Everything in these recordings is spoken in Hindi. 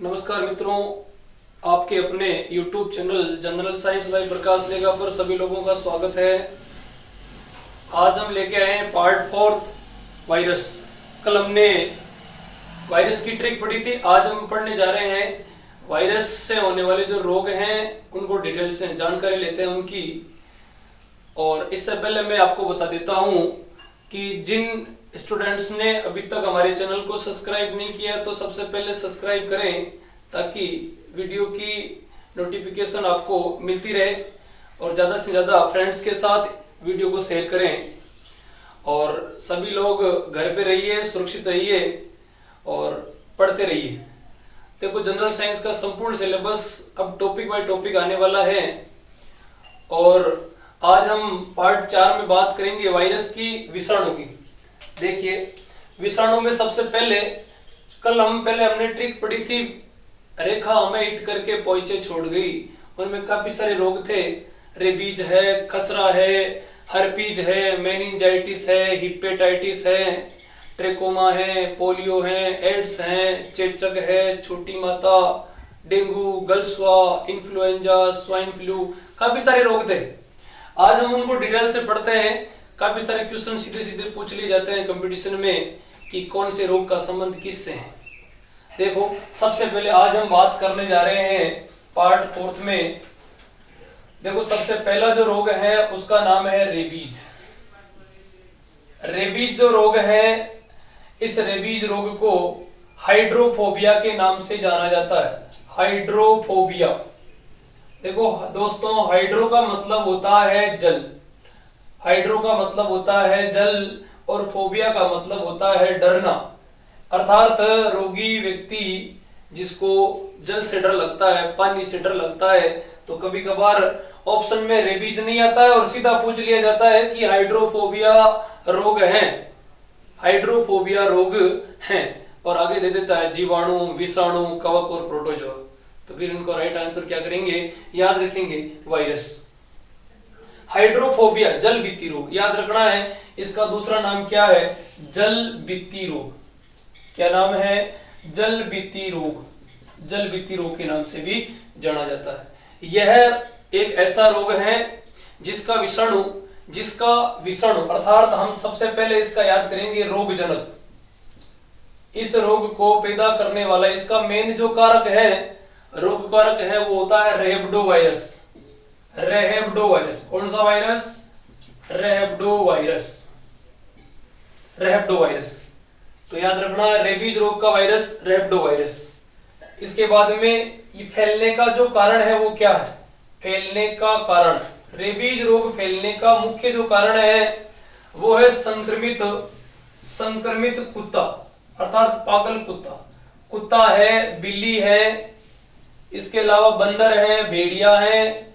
नमस्कार मित्रों, आपके अपने YouTube channel general science by Prakash लेगा पर सभी लोगों का स्वागत है। आज हम लेके आए हैं पार्ट 4 वायरस। कल हमने वायरस की ट्रिक पढ़ी थी। आज हम पढ़ने जा रहे हैं वायरस से होने वाले जो रोग हैं उनको डिटेल से जानकारी लेते हैं उनकी। और इससे पहले मैं आपको बता देता हूं कि जिन स्टूडेंट्स ने अभी तक हमारे चैनल को सब्सक्राइब नहीं किया तो सबसे पहले सब्सक्राइब करें ताकि वीडियो की नोटिफिकेशन आपको मिलती रहे और ज़्यादा से ज़्यादा फ्रेंड्स के साथ वीडियो को शेयर करें। और सभी लोग घर पे रहिए, सुरक्षित रहिए और पढ़ते रहिए। देखो, जनरल साइंस का संपूर्ण सिलेबस अब टॉपिक बाय टॉपिक आने वाला है और आज हम पार्ट 4 में बात करेंगे वायरस की, विषाणु की। देखिए, विषाणु में सबसे पहले कल हमने ट्रिक पढ़ी थी, रेखा हमें हिट करके पोइचे छोड़ गई। उनमें काफी सारे रोग थे। रेबीज है, खसरा है, हर्पीज है, मेनिंजाइटिस है, हिपेटाइटिस है, ट्रेकोमा है, पोलियो है, एड्स है, चेचक है, छोटी माता, डेंगू, गलसुआ, इन्फ्लुएंजा, स्वाइन फ्लू, काफी सारे रोग थे। आज हम उनको डिटेल से पढ़ते हैं। काफी सारे क्वेश्चन सीधे सीधे पूछ लिए जाते हैं कंपटीशन में कि कौन से रोग का संबंध किससे है। देखो, सबसे पहले आज हम बात करने जा रहे हैं पार्ट 4 में। देखो, सबसे पहला जो रोग है उसका नाम है रेबीज। रेबीज जो रोग है, इस रेबीज रोग को हाइड्रोफोबिया के नाम से जाना जाता है। हाइड्रोफोबिया। देखो दोस्तों, हाइड्रो का मतलब होता है जल, हाइड्रो का मतलब होता है जल और फोबिया का मतलब होता है डरना। अर्थात रोगी व्यक्ति जिसको जल से डर लगता है, पानी से डर लगता है, तो कभी कभार ऑप्शन में रेबीज नहीं आता है और सीधा पूछ लिया जाता है कि हाइड्रोफोबिया रोग है, हाइड्रोफोबिया रोग है, और आगे दे देता है जीवाणु, विषाणु, कवक और प्रोटोजोआ। तो फिर इनको राइट आंसर क्या करेंगे, याद रखेंगे, वायरस। हाइड्रोफोबिया, जल भित्ति रोग, याद रखना है। इसका दूसरा नाम क्या है, जल भित्ति रोग। क्या नाम है, जल भित्ति रोग। जल भित्ति रोग के नाम से भी जाना जाता है। यह एक ऐसा रोग है जिसका विषाणु अर्थात हम सबसे पहले इसका याद करेंगे रोग जनक। इस रोग को पैदा करने वाला, इसका मेन जो कारक है, रोग कारक है, वो होता है रेहब्डो वायरस। रेहब्डो वायरस। कौन सा वायरस, रेहब्डो वायरस। रेहब्डो वायरस, तो याद रखना है रेबीज रोग का वायरस रेहब्डो वायरस। इसके बाद में ये फैलने का जो कारण है वो क्या है, फैलने का कारण, रेबीज रोग फैलने का मुख्य जो कारण है वो है संक्रमित कुत्ता, अर्थात पागल कुत्ता। कुत्ता है, बिल्ली है, इसके अलावा बंदर है, भेड़िया है।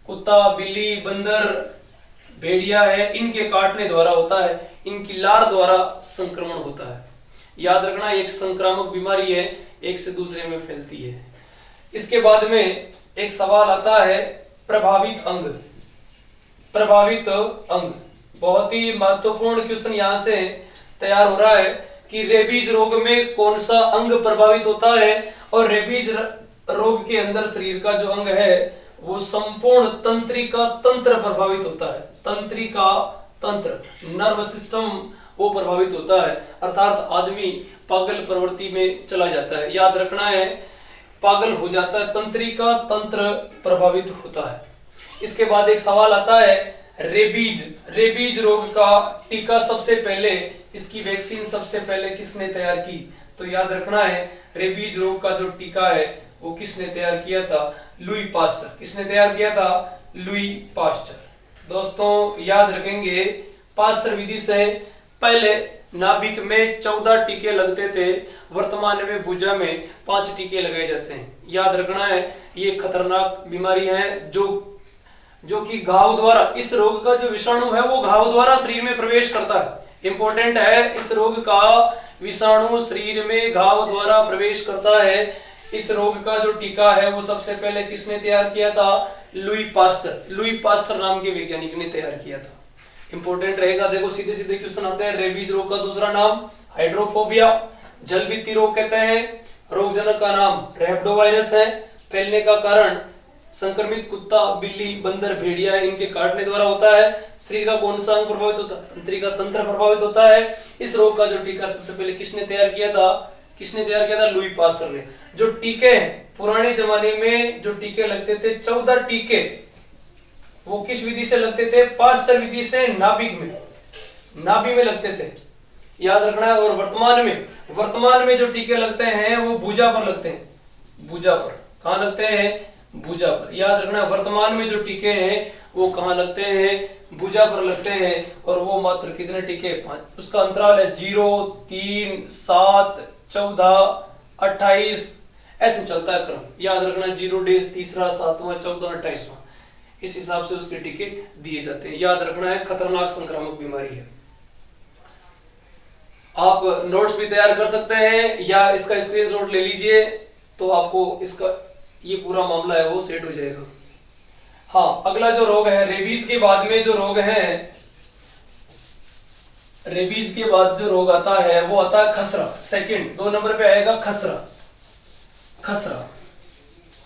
कुत्ता, बिल्ली, बंदर, भेड़िया है, इनके काटने द्वारा होता है, इनकी लार द्वारा संक्रमण होता है। याद रखना, एक संक्रामक बीमारी है, एक से दूसरे में फैलती है। इसके बाद में एक सवाल आता है, प्रभावित अंग। प्रभावित अंग बहुत ही महत्वपूर्ण क्वेश्चन यहां से तैयार हो रहा है कि रेबीज रोग में कौन सा अंग प्रभावित होता है। और रेबीज रोग के अंदर शरीर का जो अंग है वो संपूर्ण तंत्रिका तंत्र प्रभावित होता है। तंत्रिका तंत्र, नर्व सिस्टम, वो प्रभावित होता है, अर्थात आदमी पागल प्रवृत्ति में चला जाता है। याद रखना है, पागल हो जाता है, तंत्रिका तंत्र प्रभावित होता है। इसके बाद एक सवाल आता है, रेबीज रोग का टीका सबसे पहले, इसकी वैक्सीन सबसे पहले किसने तैयार की। तो याद रखना है, रेबीज रोग का जो टीका है वो किसने तैयार किया था, लुई पास्चर। किसने तैयार किया था, लुई पास्चर। दोस्तों याद रखेंगे, पास्चर विधि से पहले नाभिक में 14 टीके लगते थे, वर्तमान में भुजा में 5 टीके लगाए जाते हैं। याद रखना है, ये खतरनाक बीमारी है जो कि घाव द्वारा, इस रोग का जो विषाणु है वो घाव द्वारा शरीर में प्रवेश करता है। इंपॉर्टेंट है, इस रोग का विषाणु शरीर में घाव द्वारा प्रवेश करता है। इस रोग का जो टीका है वो सबसे पहले किसने तैयार किया था, लुई पास्चर। लुई पास्चर नाम के वैज्ञानिक ने तैयार किया था। इंपॉर्टेंट रहेगा। देखो, सीधे सीधे क्वेश्चन आते हैं। रेबीज रोग का दूसरा नाम हाइड्रोफोबिया, जल भित्ति रोग कहते हैं, रोगजनक का नाम रैप्डोवायरस है। फैलने का कारण संक्रमित कुत्ता, बिल्ली, बंदर, भेड़िया इनके काटने द्वारा होता है। शरीर का कौन सा अंग प्रभावित होता है? तंत्रिका तंत्र प्रभावित होता है। इस रोग का जो टीका सबसे पहले किसने तैयार किया था? लुई पास्चर ने। जो टीके पुराने जमाने में जो टीके लगते थे 14 टीके, वो किस विधि से लगते थे? पास्चर विधि से, नाभि में लगते थे, याद रखना है। और वर्तमान में जो टीके लगते हैं वो भुजा पर लगते हैं। भुजा पर कहां लगते हैं? भुजा पर। याद रखना, वर्तमान में जो टीके हैं वो कहां लगते हैं? भुजा पर लगते हैं। और वो मात्र कितने टीके? 5। उसका अंतराल है 0, 3, 7, 14, 28, ऐसे चलता है क्रम। याद रखना 0 डेज, तीसरा, 7वां, 14, 28वां, इस हिसाब से उसके टीके दिए जाते हैं। याद रखना है खतरनाक संक्रामक बीमारी है। आप नोट्स भी तैयार कर सकते हैं या इसका स्क्रीनशॉट ले लीजिए, तो आपको इसका ये पूरा मामला है वो सेट हो जाएगा। हाँ, अगला जो रोग है रेबीज के बाद में जो रोग है, रेबीज के बाद जो रोग आता है वो आता है खसरा। सेकंड 2 नंबर पे आएगा खसरा।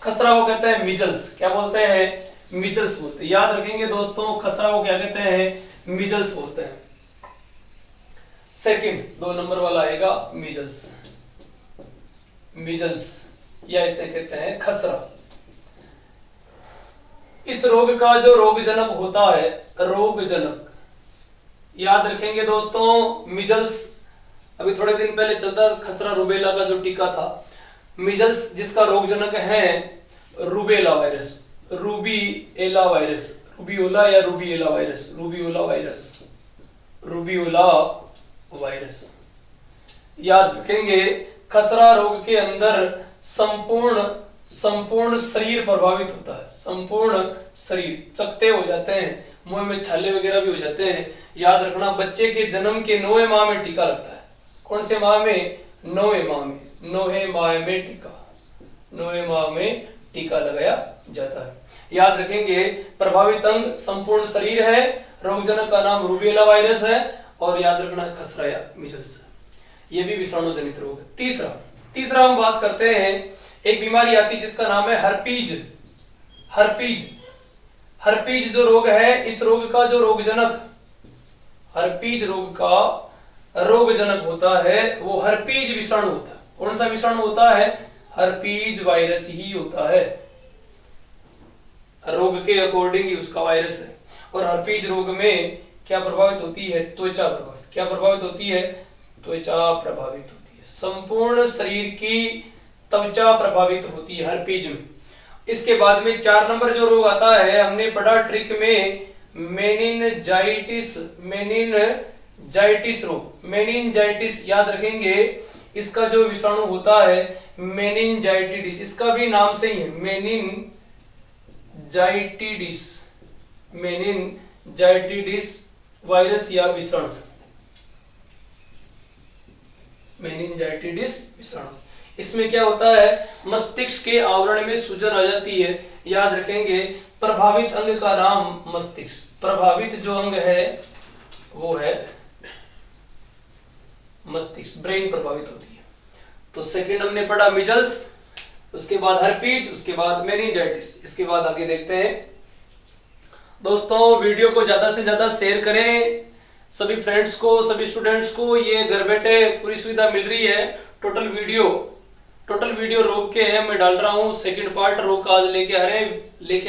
खसरा को कहते हैं मिजल्स। क्या बोलते हैं? मिजल्स बोलते हैं। याद रखेंगे दोस्तों, खसरा को क्या कहते हैं? मिजल्स बोलते हैं। सेकंड 2 नंबर वाला आएगा मिजल्स या इसे कहते हैं खसरा। इस रोग का जो रोगजनक होता है, याद रखेंगे दोस्तों, मिजल्स अभी थोड़े दिन पहले चलता, खसरा रुबेला का जो टीका था। मिजल्स जिसका रोगजनक है रुबेला वायरस, रूबियोला या रूबियोला वायरस। याद रखेंगे खसरा रोग के अंदर संपूर्ण शरीर प्रभावित होता है। संपूर्ण शरीर, चकते हो जाते हैं, मुंह में छाले वगैरह भी हो जाते हैं। याद रखना बच्चे के जन्म के 9वें माह में टीका लगता है। कौन से माह में? 9वें माह में। 9वें माह में टीका लगाया जाता है। याद रखेंगे प्रभावित अंग संपूर्ण शरीर है, रोगजनक का नाम रूबेला वायरस है, और याद रखना खसरा या मिजल्स, ये भी विषाणु जनित रोग है। तीसरा हम बात करते हैं, एक बीमारी आती है जिसका नाम है हर्पीज जो रोग है, इस रोग का जो रोगजनक होता है वो हर्पीज विषाणु होता है। कौन सा विषाणु होता है? हर्पीज वायरस ही होता है। रोग के अकॉर्डिंग ही उसका वायरस है। और हर्पीज रोग में क्या प्रभावित होती है? त्वचा प्रभावित। क्या प्रभावित होती है? त्वचा प्रभावित होती है। संपूर्ण शरीर की त्वचा प्रभावित होती है हर्पीज में। इसके बाद में 4 नंबर जो रोग आता है, हमने पढ़ा ट्रिक में, मेनिनजाइटिस रोग। मेनिनजाइटिस याद रखेंगे, इसका जो विषाणु होता है मेनिनजाइटिस, इसका भी नाम से ही है मेनिनजाइटिस वायरस या विषाणु। मेनिनजाइटिस विषाणु, इसमें क्या होता है? मस्तिष्क के आवरण में सूजन आ जाती है। याद रखेंगे प्रभावित अंग का नाम मस्तिष्क। प्रभावित जो अंग है वो है मस्तिष्क, ब्रेन प्रभावित होती है। तो सेकंड हमने पढ़ा मिजल्स, उसके बाद हर्पीज, उसके बाद मेनिनजाइटिस। इसके बाद आगे देखते हैं दोस्तों, वीडियो को ज्यादा से ज्यादा शेयर करें सभी फ्रेंड्स को, सभी स्टूडेंट्स को। ये घर बैठे पूरी सुविधा मिल रही है। टोटल वीडियो रोग के है मैं डाल रहा हूँ। सेकंड पार्ट रोग का आज लेके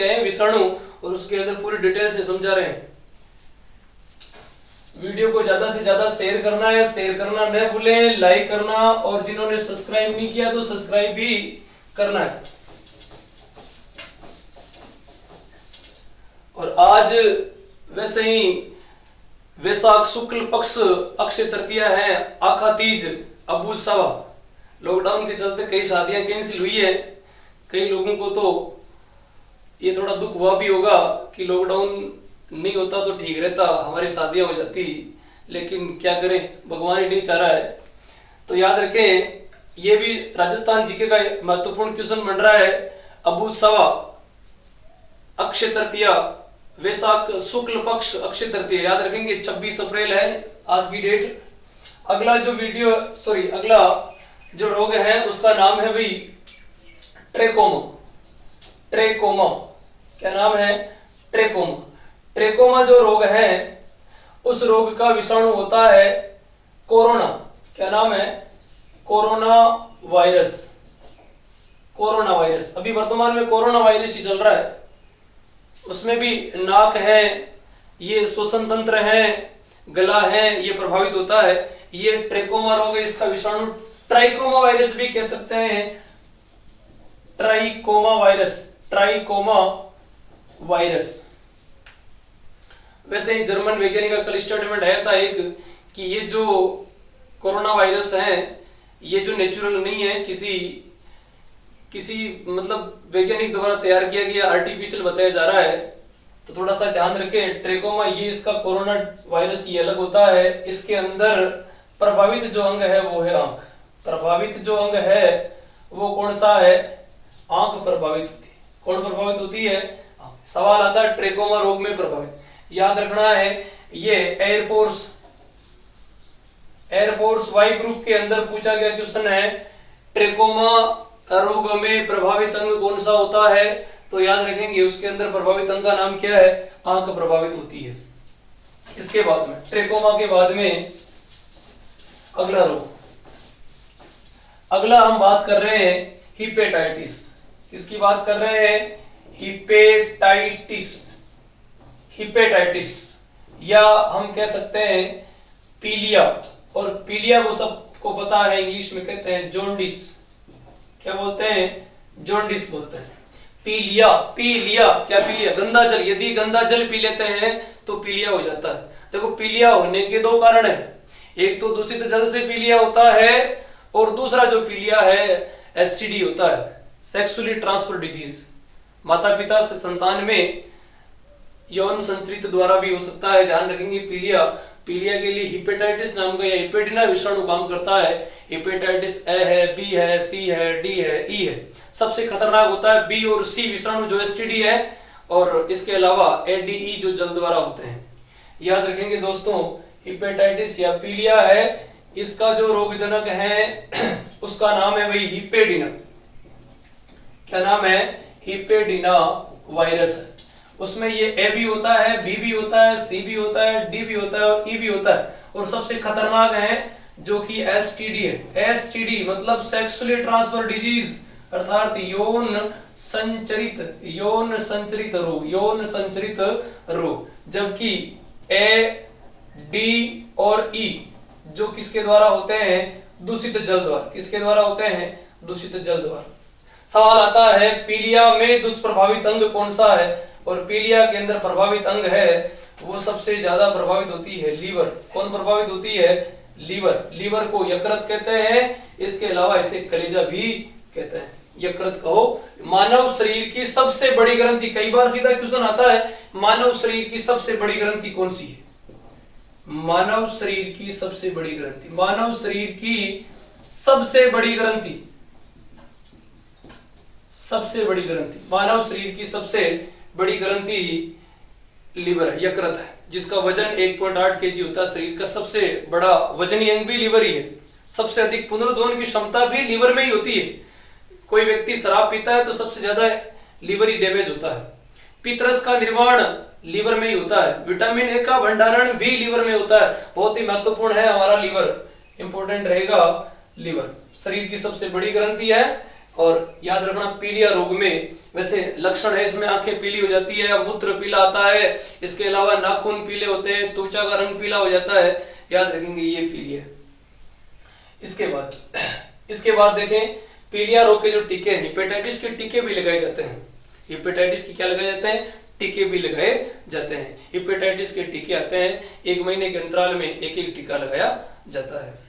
आए विषाणु, और उसके अंदर पूरी डिटेल से समझा रहे हैं। वीडियो को ज्यादा से ज्यादा शेयर करना है, शेयर करना न भूलें, लाइक करना, और जिन्होंने सब्सक्राइब नहीं किया तो सब्सक्राइब भी करना है। और आज वैसे ही वैशाख शुक्ल पक्ष अक्षय तृतीया है, आखा तीज, अबू सवा। लॉकडाउन के चलते कई शादियां कैंसिल हुई है। कई लोगों को तो ये थोड़ा दुख हुआ भी होगा कि लॉकडाउन नहीं होता तो ठीक रहता, हमारी शादियां हो जाती, लेकिन क्या करें, भगवान ही नहीं चाह रहा है। तो याद रखें, ये भी राजस्थान जीके का महत्वपूर्ण क्वेश्चन बन रहा है। अबू सवा अक्षय तृतीया, वैशाख शुक्ल पक्ष अक्षय तृतीया, याद रखेंगे 26 अप्रैल है आज की डेट। अगला जो रोग है उसका नाम है भाई ट्रेकोमा। ट्रेकोमा क्या नाम है? ट्रेकोमा। ट्रेकोमा जो रोग है उस रोग का विषाणु होता है कोरोना। क्या नाम है? Corona virus. कोरोना वायरस अभी वर्तमान में कोरोना वायरस ही चल रहा है। उसमें भी नाक है, ये श्वसन तंत्र है, गला है, ये प्रभावित होता है। ये ट्रेकोमा रोग है। इसका विषाणु ट्राइकोमा वायरस भी कह सकते हैं। ट्राइकोमा वायरस, ट्राइकोमा वायरस। वैसे ही जर्मन वैज्ञानिक का कल स्टेटमेंट आया था एक कि ये जो कोरोना वायरस है ये जो नेचुरल नहीं है, किसी मतलब वैज्ञानिक द्वारा तैयार किया गया, आर्टिफिशियल बताया जा रहा है। तो थोड़ा सा ध्यान रखें। ट्रेकोमा ये इसका कोरोना वायरस ये अलग होता है। इसके अंदर प्रभावित जो अंग है वो है आंख। प्रभावित जो अंग है वो कौन सा है? आंख प्रभावित होती है। कौन प्रभावित होती है? सवाल आता है ट्रेकोमा रोग में प्रभावित। याद रखना है ये एयरफोर्स वाई ग्रुप के अंदर पूछा गया क्वेश्चन है, ट्रेकोमा रोग में प्रभावित अंग कौन सा होता है? तो याद रखेंगे उसके अंदर प्रभावित अंग का नाम क्या है? आंख प्रभावित होती है। इसके बाद में ट्रेकोमा के बाद में अगला रोग, अगला हम बात कर रहे हैं हिपेटाइटिस। किसकी बात कर रहे हैं? हिपेटाइटिस। हिपेटाइटिस या हम कह सकते हैं पीलिया। और पीलिया को सबको पता है, इंग्लिश में कहते हैं जॉन्डिस। क्या बोलते हैं? जॉन्डिस बोलते हैं। पीलिया, पीलिया क्या? पीलिया गंदा जल। यदि गंदा जल पी लेते हैं तो पीलिया हो जाता है। देखो पीलिया होने के दो कारण है, एक तो दूषित जल से पीलिया होता है और दूसरा जो पीलिया है एसटीडी होता है, सेक्सुअली ट्रांसफर डिजीज। माता पिता से संतान में यौन संचरित द्वारा भी हो सकता है। ध्यान रखेंगे पीलिया, पीलिया के लिए हिपेटाइटिस नाम का या हिपेटिना विषाणु काम करता है। हिपेटाइटिस ए है, बी है, सी है, डी है, ई है। सबसे खतरनाक होता है बी और सी विषाणु जो एसटीडी है, और इसके अलावा एडीई जो जल द्वारा होते हैं। याद रखेंगे दोस्तों हिपेटाइटिस या पीलिया है, इसका जो रोगजनक है उसका नाम है भाई हिपेडिना। क्या नाम है? हिपेडिना वायरस है। उसमें ये ए भी होता है, बी भी होता है, सी भी होता है, डी भी होता है और ई भी होता है। और सबसे खतरनाक है जो कि एसटीडी है। एसटीडी मतलब सेक्सुअली ट्रांसफर डिजीज, अर्थात यौन संचरित रोग। जबकि ए, डी और ई जो किसके द्वारा होते हैं? दूषित जल द्वारा। किसके द्वारा होते हैं? दूषित जल द्वारा। सवाल आता है पीलिया में दुष्प्रभावित अंग कौन सा है? और पीलिया के अंदर प्रभावित अंग है वो सबसे ज्यादा प्रभावित होती है लीवर। कौन प्रभावित होती है? लीवर। लीवर को यकृत कहते हैं, इसके अलावा इसे कलेजा भी कहते हैं। यकृत कहो। मानव शरीर की सबसे बड़ी ग्रंथि, कई बार सीधा क्वेश्चन आता है, मानव शरीर की सबसे बड़ी ग्रंथि कौन सी है? मानव शरीर की सबसे बड़ी ग्रंथि, मानव शरीर की सबसे बड़ी ग्रंथि, सबसे बड़ी ग्रंथि, मानव शरीर की सबसे बड़ी ग्रंथि लीवर है, यकृत है, जिसका वजन 1.8 kg होता है। शरीर का सबसे बड़ा वजनी अंग भी लीवर ही है। सबसे अधिक पुनरुत्पादन की क्षमता भी लीवर में ही होती है। कोई व्यक्ति शराब पीता है तो सबसे ज्यादा लीवर ही डैमेज होता है। पित्तरस का निर्माण लीवर में ही होता है। विटामिन ए का भंडारण भी लीवर में होता है। बहुत ही महत्वपूर्ण है हमारा लीवर, इंपॉर्टेंट रहेगा लीवर। शरीर की सबसे बड़ी ग्रंथि है। और याद रखना पीलिया रोग में वैसे लक्षण है, इसमें आंखें पीली हो जाती है, मूत्र पीला आता है, इसके अलावा नाखून पीले होते हैं, त्वचा का रंग पीला हो जाता है। याद रखेंगे ये पीलिया। इसके बाद देखें पीलिया रोग के जो टीके हैं, हिपेटाइटिस के टीके भी लगाए जाते हैं। हिपेटाइटिस के क्या लगाए जाते हैं? टीके भी लगाए जाते हैं। हिपेटाइटिस के टीके आते हैं, 1 महीने के अंतराल में एक एक टीका लगाया जाता है।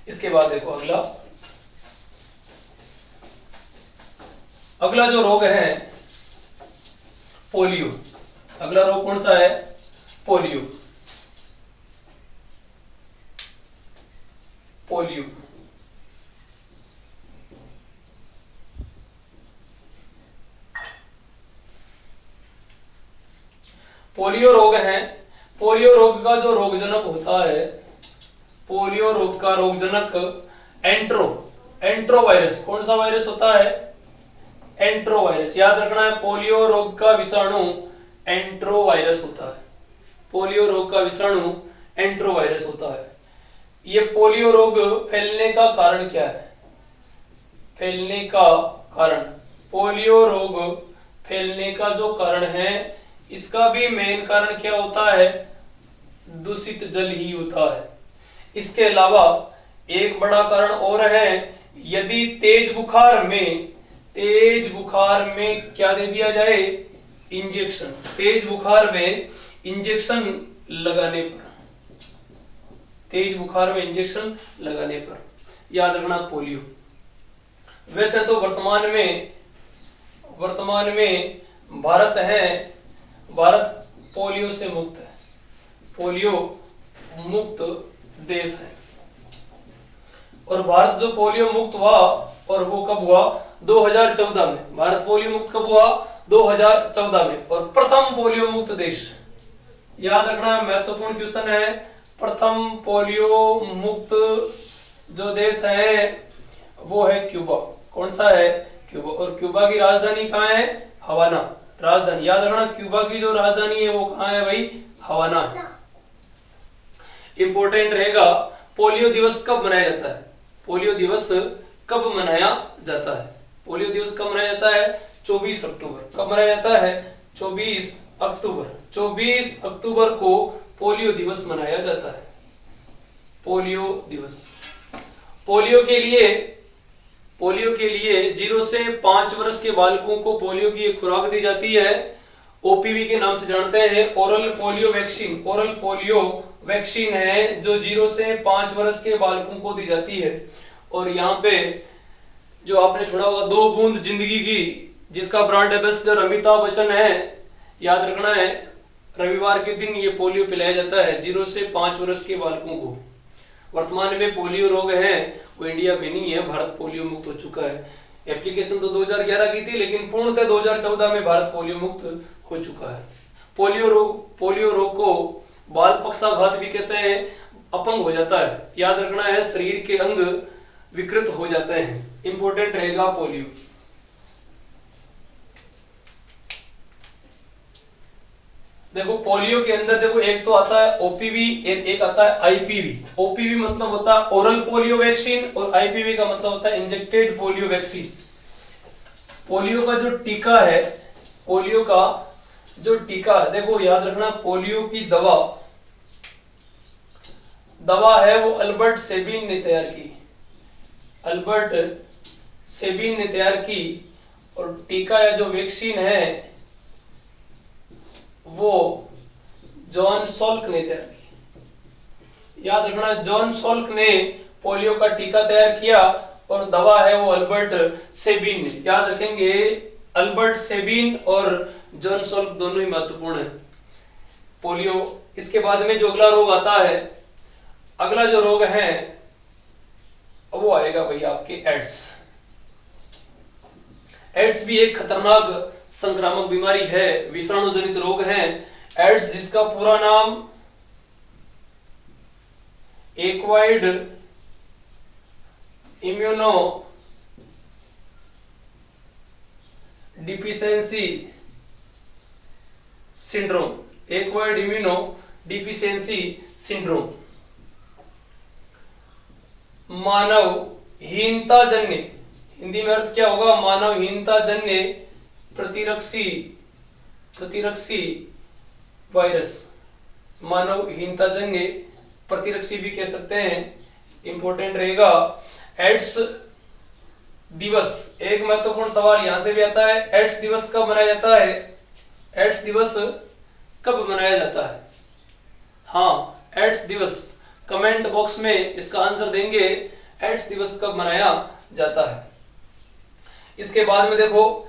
इसके बाद देखो अगला जो रोग है पोलियो। अगला रोग कौन सा है? पोलियो। पोलियो पोलियो रोग है। पोलियो रोग का जो रोगजनक होता है पोलियो रोग का रोगजनक एंट्रो वायरस। कौन सा वायरस होता है? एंट्रो वायरस। याद रखना है, पोलियो रोग का विषाणु एंट्रो वायरस होता है। पोलियो रोग का विषाणु एंट्रो वायरस होता है। ये पोलियो रोग फैलने का कारण क्या है? फैलने का कारण, पोलियो रोग फैलने का जो कारण है, इसका भी मेन कारण क्या होता है? दूषित जल ही होता है। इसके अलावा एक बड़ा कारण और है, यदि तेज बुखार में क्या दे दिया जाए? इंजेक्शन। तेज बुखार में इंजेक्शन लगाने पर, तेज बुखार में इंजेक्शन लगाने पर, याद रखना पोलियो। वैसे तो वर्तमान में भारत पोलियो से मुक्त है, पोलियो मुक्त देश है। और भारत जो पोलियो मुक्त हुआ, और वो कब हुआ? 2014 में। भारत पोलियो मुक्त कब हुआ? 2014 में। और प्रथम पोलियो मुक्त देश, याद रखना महत्वपूर्ण क्वेश्चन है, प्रथम पोलियो मुक्त जो देश है वो है क्यूबा। कौन सा है? क्यूबा। और क्यूबा की राजधानी कहाँ है? हवाना। राजधानी याद रखना, क्यूबा की जो राजधानी है वो कहाँ है भाई? हवाना है। इंपॉर्टेंट रहेगा, पोलियो दिवस कब मनाया जाता है? पोलियो दिवस कब मनाया जाता है? पोलियो दिवस कब मनाया जाता है? 24 अक्टूबर। कब मनाया जाता है? 24 अक्टूबर। 24 अक्टूबर को पोलियो दिवस मनाया जाता है। पोलियो दिवस। पोलियो के लिए 0 से 5 वर्ष के बालकों को पोलियो की एक खुराक दी जाती है, ओपीवी के नाम से जानते हैं, oral polio vaccine. Oral polio vaccine है जो 0 से 5 वर्ष के बालकों को दी जाती है। और यहाँ पे जो आपने सुना होगा 2 बूंद जिंदगी की, जिसका ब्रांड एम्बेसडर अमिताभ बच्चन है, याद रखना है, रविवार के दिन ये पोलियो पिलाया जाता है 0 से 5 वर्ष के बालकों को। वर्तमान में पोलियो रोग है वो इंडिया में नहीं है, भारत पोलियो मुक्त हो चुका है। एप्लीकेशन तो 2011 की थी, लेकिन पूर्णतः 2014 में भारत पोलियो मुक्त हो चुका है। पोलियो रोग को बाल पक्षाघात भी कहते हैं, अपंग हो जाता है। याद रखना है, शरीर के अंग विकृत हो जाते हैं। इंपॉर्टेंट रहेगा पोलियो। देखो पोलियो के अंदर देखो, एक तो आता है ओपीवी, एक आता है आईपीवी। ओपीवी मतलब होता है ओरल पोलियो वैक्सीन, और आईपीवी का मतलब होता है इंजेक्टेड पोलियो वैक्सीन। पोलियो का जो टीका है, पोलियो का जो टीका है, देखो याद रखना, पोलियो की दवा है वो अल्बर्ट सेबिन ने तैयार की। अल्बर्ट सेबिन ने तैयार की। और टीका या जो वैक्सीन है वो जॉन सॉल्क ने तैयार की। याद रखना, जॉन सॉल्क ने पोलियो का टीका तैयार किया, और दवा है वो अल्बर्ट सेबिन ने। याद रखेंगे, अल्बर्ट सेबिन और जॉन सॉल्क दोनों ही महत्वपूर्ण है पोलियो। इसके बाद में जो अगला रोग आता है, अगला जो रोग है वो आएगा भाई आपके एड्स। एड्स भी एक खतरनाक संक्रामक बीमारी है, विषाणु जनित रोग है। एड्स जिसका पूरा नाम acquired immunodeficiency syndrome, acquired immunodeficiency syndrome, मानवहीनता जन्य, हिंदी में अर्थ क्या होगा? मानवहीनता जन्य प्रतिरक्षी वायरस, मानवहीनता जन्य प्रतिरक्षी भी कह सकते हैं। इंपॉर्टेंट रहेगा एड्स दिवस। एक महत्वपूर्ण सवाल यहां से भी आता है, एड्स दिवस कब मनाया जाता है? एड्स दिवस कब मनाया जाता है? हाँ, एड्स दिवस, कमेंट बॉक्स में इसका आंसर देंगे, एड्स दिवस कब मनाया जाता है। इसके बाद में देखो,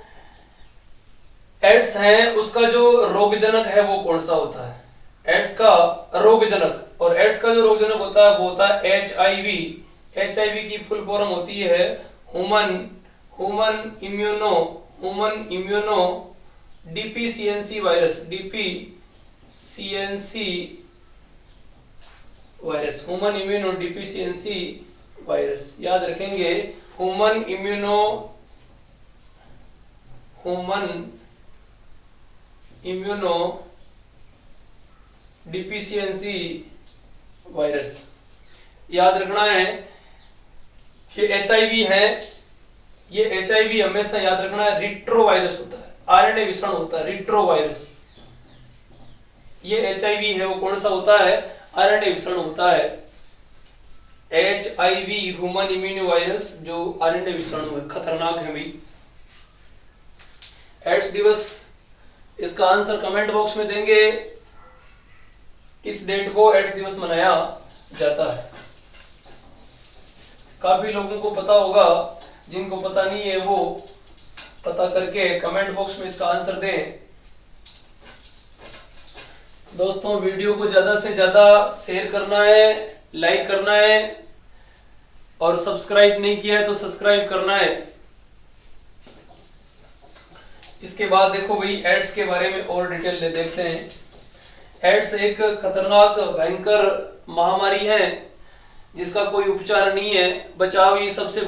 एड्स है उसका जो रोगजनक है वो कौन सा होता है? एड्स का रोगजनक, और एड्स का जो रोगजनक होता है वो होता है एचआईवी। एचआईवी की फुल फॉर्म होती है human immuno deficiency virus, deficiency virus, human immuno deficiency virus. याद रखेंगे ह्यूमन इम्यूनो डिफिशियंसी वायरस। याद रखना है ये एचआईवी है, ये एचआईवी हमेशा याद रखना है रिट्रो वायरस होता है, आरएनए विषाणु होता है रिट्रो वायरस। ये एचआईवी है वो कौन सा होता है, आरएनए विषाणु होता है। एचआईवी ह्यूमन इम्यूनो वायरस जो आरएनए विषाणु है, खतरनाक है भाई। एड्स दिवस, इसका आंसर कमेंट बॉक्स में देंगे, किस डेट को एड्स दिवस मनाया जाता है। काफी लोगों को पता होगा, जिनको पता नहीं है वो पता करके कमेंट बॉक्स में इसका आंसर दें। दोस्तों वीडियो को ज्यादा से ज्यादा शेयर करना है, लाइक करना है, और सब्सक्राइब नहीं किया है तो सब्सक्राइब करना है। इसके बाद देखो भाई एड्स के बारे में और डिटेल ले देखते हैं। एड्स एक खतरनाक भयंकर महामारी है जिसका कोई उपचार नहीं है, बचाव ही सबसे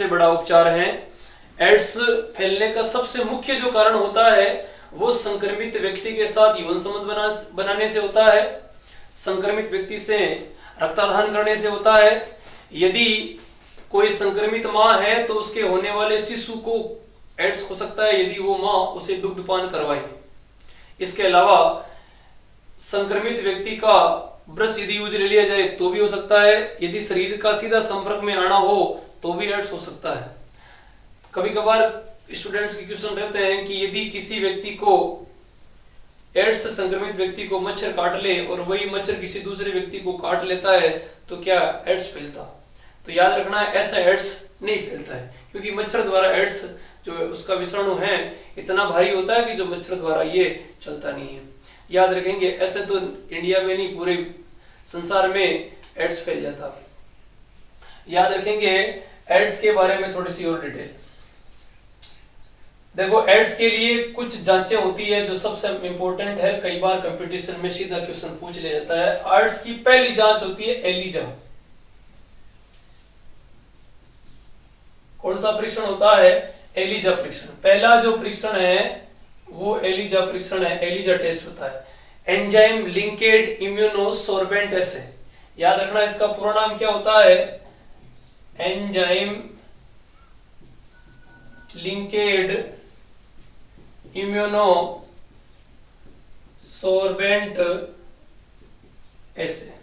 बड़ा उपचार है। एड्स फैलने का सबसे मुख्य जो कारण होता है वो संक्रमित व्यक्ति के साथ यौन संबंध बनाने से होता है, संक्रमित व्यक्ति से रक्तदान करने से होता है। यदि कोई संक्रमित मां है तो उसके होने वाले शिशु को एड्स हो सकता है यदि वो मां उसे दुग्धपान करवाए। इसके अलावा संक्रमित व्यक्ति का ब्रश यदि यूज ले लिया जाए तो भी हो सकता है, यदि शरीर का सीधा संपर्क में आना हो तो भी एड्स हो सकता है। कभी कभार स्टूडेंट्स के क्वेश्चन रहते हैं कि यदि किसी व्यक्ति को एड्स से संक्रमित व्यक्ति को मच्छर काट ले और वही मच्छर किसी दूसरे व्यक्ति को काट लेता है तो क्या एड्स फैलता? तो याद रखना है ऐसा एड्स नहीं फैलता है, क्योंकि मच्छर द्वारा एड्स जो उसका विषाणु है इतना भारी होता है कि जो मच्छर द्वारा ये चलता नहीं है। याद रखेंगे ऐसे तो इंडिया में नहीं पूरे संसार में एड्स फैल जाता। याद रखेंगे एड्स के बारे में थोड़ी सी और डिटेल। देखो एड्स के लिए कुछ जांचें होती है जो सबसे इंपॉर्टेंट है, कई बार कंपटीशन में सीधा क्वेश्चन पूछ लिया जाता है। एड्स की पहली जांच होती है एलिजा। कौन सा परीक्षण होता है? एलिजा परीक्षण। पहला जो परीक्षण है वो एलिजा परीक्षण है, एलिजा टेस्ट होता है। एंजाइम लिंकेड इम्यूनोसोर्बेंट एसे। याद रखना इसका पूरा नाम क्या होता है? एंजाइम लिंकेड इम्यूनो सोर्बेंट एसे।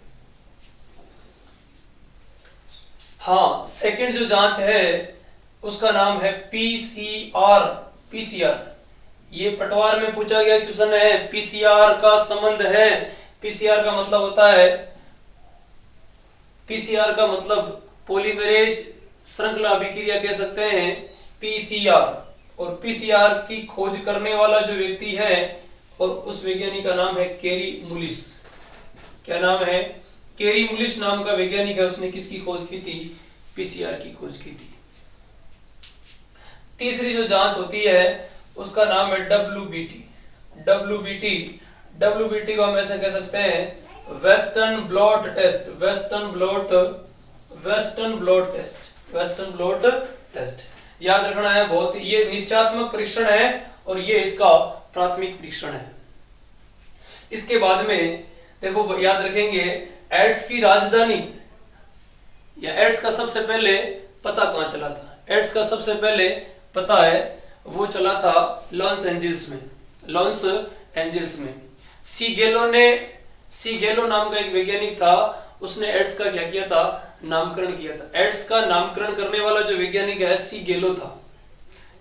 हाँ, सेकंड जो जांच है उसका नाम है पीसीआर। पीसीआर ये पटवार में पूछा गया क्वेश्चन है। पीसीआर का संबंध है, पीसीआर का मतलब होता है, पीसीआर का मतलब पॉलीमरेज श्रृंखला अभिक्रिया कह सकते हैं पीसीआर। और पीसीआर की खोज करने वाला जो व्यक्ति है और उस वैज्ञानिक का नाम है केरी मुलिस। क्या नाम है? केरी मुलिस नाम का वैज्ञानिक है, उसने किसकी खोज की थी? पीसीआर की खोज की थी। तीसरी जो जांच होती है उसका नाम है डब्ल्यूबीटी। डब्ल्यूबीटी, डब्ल्यूबीटी को हम ऐसे कह सकते हैं western blot test. Western blot test, western blot test. याद रखना है बहुत, ये निश्चयात्मक परीक्षण है और ये इसका प्राथमिक परीक्षण है। इसके बाद में देखो याद रखेंगे एड्स की राजधानी या एड्स का सबसे पहले पता कहां चला था? एड्स का सबसे पहले पता है वो चला था लॉस एंजिल्स में। लॉस एंजिल्स में सीगेलो नाम का एक वैज्ञानिक था, उसने एड्स का क्या किया था? नामकरण किया था। एड्स का नामकरण करने वाला जो वैज्ञानिक है सीगेलो था।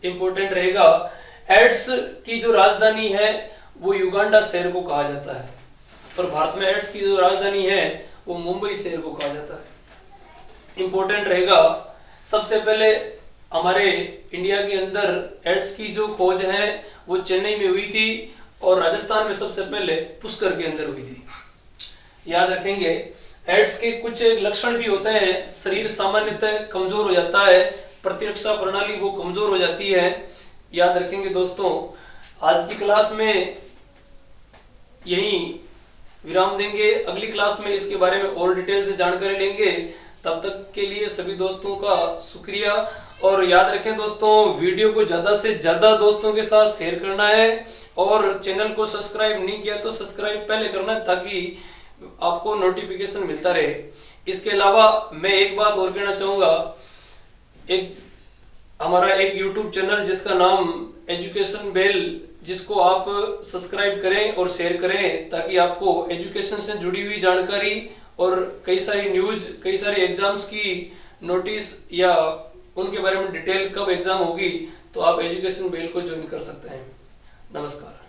इंपॉर्टेंट रहेगा, एड्स की जो राजधानी है वो युगांडा शहर को कहा जाता है, पर भारत में एड्स की जो राजधानी है वो मुंबई शहर को कहा जाता है। इंपॉर्टेंट रहेगा, सबसे पहले हमारे इंडिया के अंदर एड्स की जो खोज है वो चेन्नई में हुई थी और राजस्थान में सबसे पहले पुष्कर के अंदर हुई थी। याद रखेंगे एड्स के कुछ लक्षण भी होते हैं। शरीर सामान्यतः कमजोर हो जाता है, प्रतिरक्षा प्रणाली वो कमजोर हो जाती है। याद रखेंगे दोस्तों, आज की क्लास में यही विराम देंगे। अगली क्लास में इसके बारे में और डिटेल से जानकारी लेंगे। तब तक के लिए सभी दोस्तों का शुक्रिया। और याद रखें दोस्तों, वीडियो को ज्यादा से ज्यादा दोस्तों के साथ शेयर करना है और चैनल को सब्सक्राइब नहीं किया तो सब्सक्राइब पहले करना है ताकि आपको नोटिफिकेशन मिलता रहे। इसके अलावा मैं एक बात और कहना चाहूंगा, हमारा एक YouTube चैनल जिसका नाम एजुकेशन बेल, जिसको आप सब्सक्राइब करें और शेयर करें ताकि आपको एजुकेशन से जुड़ी हुई जानकारी और कई सारी न्यूज, कई सारे एग्जाम्स की नोटिस या उनके बारे में डिटेल कब एग्जाम होगी तो आप एजुकेशन बेल को ज्वाइन कर सकते हैं। नमस्कार।